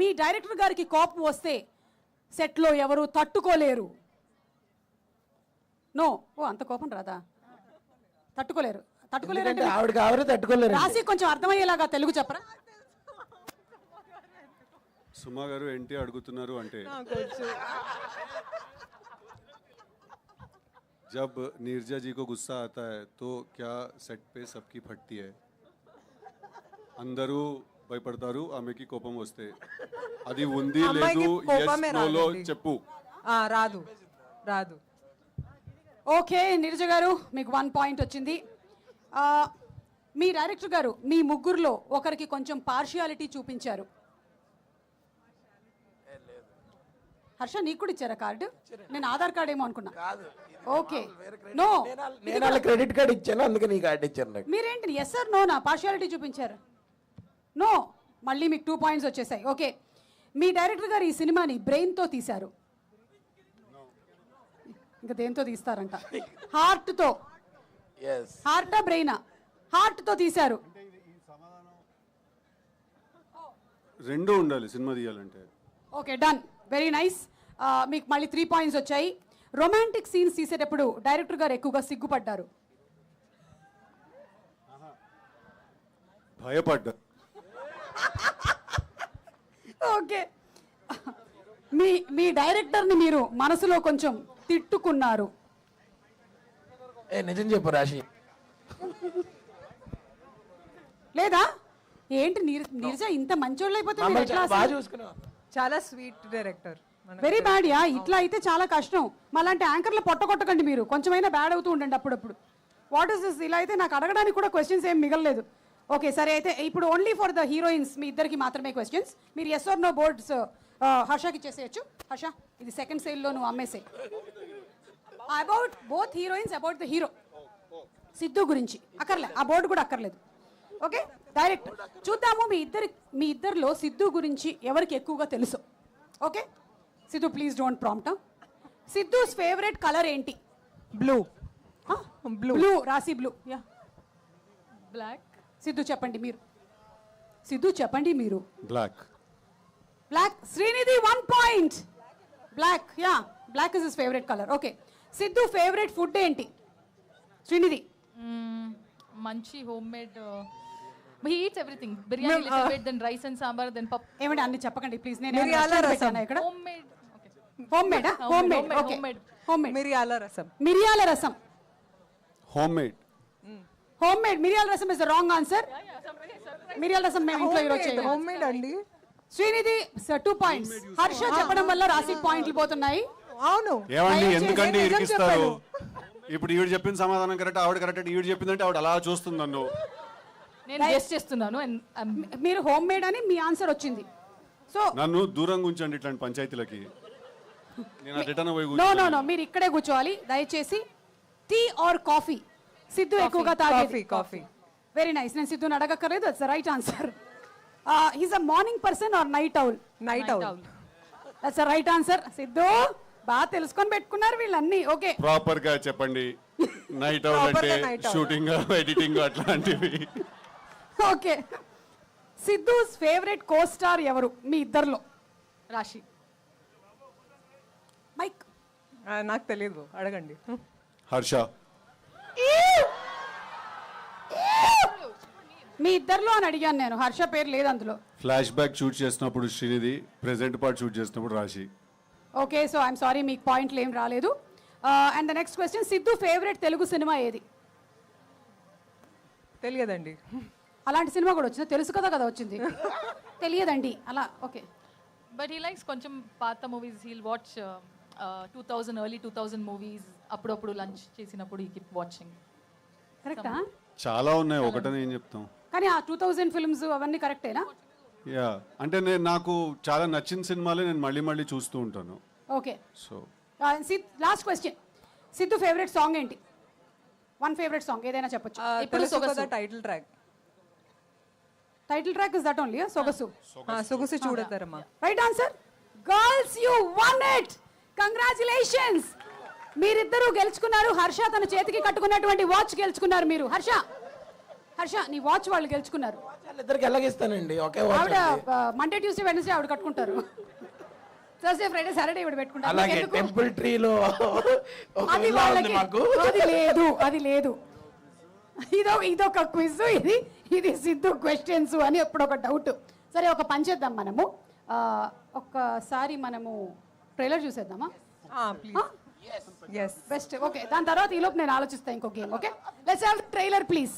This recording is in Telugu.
మీ డైరెక్టర్ గారికి కోపం వస్తే సెట్లో ఎవరు తట్టుకోలేరు? నో. ఓ అంత కోపం రాదా? తట్టుకోలేరు. ఎందుకంటే ఆవిడకి ఆవిడే తట్టుకోలేరు. రాసి కొంచెం అర్థమయ్యేలాగా తెలుగు చెప్పరా? సుమా గారు ఏంటి అడుగుతున్నారు అంటే, जब नीरजा जी को गुस्सा आता है तो क्या सेट पे सबकी फटती है? అందరూ భయపడతారు ఆమెకి కోపం వస్తే. అది ఉంది లేదు లో చెప్పు. రాదు రాదు. ఓకే నీరజ గారు మీకు 1 పాయింట్ వచ్చింది. మీ డైరెక్టర్ గారు మీ ముగ్గురులో ఒకరికి కొంచెం పార్షియాలిటీ చూపించారు. హర్ష నీకు కూడా ఇచ్చారా కార్డు? నేను ఆధార్ కార్డ్ ఏమో అనుకున్నా. ఓకే నో, నేను వాళ్ళ క్రెడిట్ కార్డ్ ఇచ్చాను, అందుకే నీ కార్డు ఇచ్చాను నాకు. మీరేంటి ఎస్ సార్ నోనా పార్షియాలిటీ చూపించారు? నో, మళ్ళీ మీకు 2 పాయింట్స్ వచ్చేసాయి. ఓకే, మీ డైరెక్టర్ గారు ఈ సినిమాని బ్రెయిన్తో తీశారు. ఇంకా దేంతో తీస్తారంట? హార్ట్తో. హార్టా బ్రెయినా? హార్ట్తో తీశారు. రెండు ఉండాలి సినిమా తీయాలంటే. Okay done, very nice. మీకు మళ్ళీ 3 పాయింట్స్ వచ్చాయి. రొమాంటిక్ సీన్స్ తీసేటప్పుడు డైరెక్టర్ గారు ఎక్కువగా సిగ్గుపడ్డారు. భయపడ్డా. ఓకే, మీ డైరెక్టర్ని మీరు మనసులో కొంచెం తిట్టుకున్నారు. నిజం చెప్పు రాశి. లేదా ఏంటి నీరజ ఇంత మంచోళ్ళు అయిపోతే? చాలా sweet director. Very bad yeah. ఇట్లా అయితే చాలా కష్టం. మళ్ళంటే యాంకర్లు పొట్టకొట్టకండి మీరు, కొంచెమైనా బ్యాడ్ అవుతూ ఉండండి అప్పుడప్పుడు. What is this? ఇలా అయితే నాకు అడగడానికి కూడా క్వశ్చన్స్ ఏం మిగలలేదు. ఓకే సరే, అయితే ఇప్పుడు ఓన్లీ ఫర్ ద హీరోయిన్స్ మీ ఇద్దరికి మాత్రమే క్వశ్చన్స్. మీరు ఎస్ ఆర్ నో బోర్డ్స్ హర్షకి ఇచ్చేసేయచ్చు. హర్ష ఇది సెకండ్ సేల్లో నువ్వు అమ్మేసే. About both heroines, about the hero Siddhu గురించి అక్కర్లే, ఆ బోర్డు కూడా అక్కర్లేదు. ఓకే డైరెక్ట్ చూద్దాము మీ ఇద్దరిలో సిద్ధు గురించి ఎవరికి ఎక్కువగా తెలుసు. Okay Siddhu please don't prompt. Siddhu's favourite colour ఏంటి? బ్లూ. బ్లూ. రాసి బ్లూ. యా. బ్లాక్. సిద్ధు చెప్పండి మీరు. సిద్ధు చెప్పండి మీరు. Black. Black. Srinidhi 1 point. Black. Yeah, black is his favourite colour. Okay Siddhu favourite food ఏంటి? శ్రీనిధి. మంచి home made. he eats everything. biryani little bit, then rice and sambar, then pap. ఏమండి అన్ని చెప్పకండి ప్లీజ్. నేను మిరియాల రసం. ఇక్కడ home made. Okay. Home made. Home made. Okay home made. మిరియాల రసం. మిరియాల రసం. Home made. హోమ్ మేడ్ మిరియాల రసం ఇస్ ద రాంగ్ ఆన్సర్. మిరియాల రసం మేము ఇంట్లో ఈరోజు చేయలేదు. హోమ్ మేడ్ అండి. శ్రీనిధి 2 పాయింట్స్. హర్ష చెప్పడం వల్ల రాశి పాయింట్లు పోతున్నాయి. అవును. ఏమండి ఎందుకండి ఇరికిస్తారు? ఇప్పుడు ఈవిడ చెప్పిన సమాధానం కరెక్ట్, ఆవిడ కరెక్ట్. ఈవిడ చెప్పిందంటే ఆవిడ అలా చూస్తుంది నన్ను. నేను గెస్ చేస్తున్నాను. మీరు హోమ్ మేడ్ అని మీ ఆన్సర్ వచ్చింది. సో నన్ను దూరంగా ఉంచండి ఇట్లాంటి పంచాయతీలకి. నేను రిటర్న్ పోయి నో నో నో, మీరు ఇక్కడే కూర్చోవాలి దయచేసి. Tea or coffee? సిద్ధు ఎక్కువగా తాగేది కాఫీ. Very nice. నేను సిద్ధుని అడగక్కర్లేదు, that's the right answer. He's a morning person or night owl? Night owl. That's the right answer. Siddhu బాగా తెలుసుకొని పెట్టుకున్నారు వీళ్ళన్నీ. ఓకే ప్రాపర్ గా చెప్పండి. నైట్ ఔల్ అంటే షూటింగ్, ఎడిటింగ్ అట్లాంటివి. Okay Siddhu's favourite co star ఎవరు మీ ఇద్దరిలో? రాశి. మైక్. నాకు తెలియదు, అడగండి. హర్ష. మీ ఇద్దరిలో అని అడిగాను నేను, హర్ష పేరు లేదు అందులో. ఫ్లాష్ బ్యాక్ షూట్ చేసినప్పుడు శ్రీనిధి, ప్రెజెంట్ పార్ట్ షూట్ చేసినప్పుడు రాశి. ఓకే సో ఐఎమ్ సారీ మీకు పాయింట్లు ఏం రాలేదు. And the next question, Siddhu favourite Telugu cinema ఏది? తెలియదండి. అలాంటి సినిమా కూడా వచ్చింది? తెలుసు కదా వచ్చింది. తెలియదండి అలా. ఓకే బట్ హీ లైక్స్ కొంచెం పాత movies. He'll watch 2000 early 2000 movies. అప్పుడప్పుడు లంచ్ చేసినప్పుడు హీ కీప్ వాచింగ్. కరెక్టా? చాలా ఉన్నాయి, ఒకటని ఏం చెప్తాం. కానీ ఆ 2000 ఫిల్మ్స్ అవన్నీ కరెక్టేనా? యా, అంటే నాకు చాలా నచ్చిన సినిమాలే నేను మళ్ళీ మళ్ళీ చూస్తూ ఉంటాను. Okay so last question, Siddhu favourite song ఏంటి? 1 ఫేవరెట్ సాంగ్ ఏదైనా చెప్పొచ్చు. ఇప్పుడు Sogasu title track. Title track is that only? Sogasu. సొగసు చూడతారమ్మా. Right answer. Girls you won it. Congratulations, మీరిద్దరూ గెలుచుకున్నారు. హర్ష తన చేతికి కట్టుకున్నటువంటి వాచ్ గెలుచుకున్నారు మీరు. హర్ష నీ వాచ్ వాళ్ళు గెలుచుకున్నారు. వాళ్ళిద్దరికి ఎలాగిస్తానండి ఒకే watch ఆవిడ అండి. మండే ట్యూస్డే వెనస్డే ఆవిడ కట్టుకుంటారు, థర్స్డే ఫ్రైడే సాటర్డే ఇవిడ పెట్టుకుంటారు. అలాగే మీకెందుకు? టెంపుల్ ట్రీలో ఒక అది villa ఉంది వాళ్ళకి మాకు. అది లేదు ఇదొక క్విజ్, ఇది సిద్ధు క్వశ్చన్స్ అని ఎప్పుడు ఒక డౌట్. సరే ఒక పని చేద్దాం మనము, ఒక్కసారి మనము ట్రైలర్ చూసేద్దామా? ప్లీజ్. ఎస్. బెస్ట్. ఓకే, దాని తర్వాత ఈలోపు నేను ఆలోచిస్తాను ఇంకో game. Okay, let's have trailer please.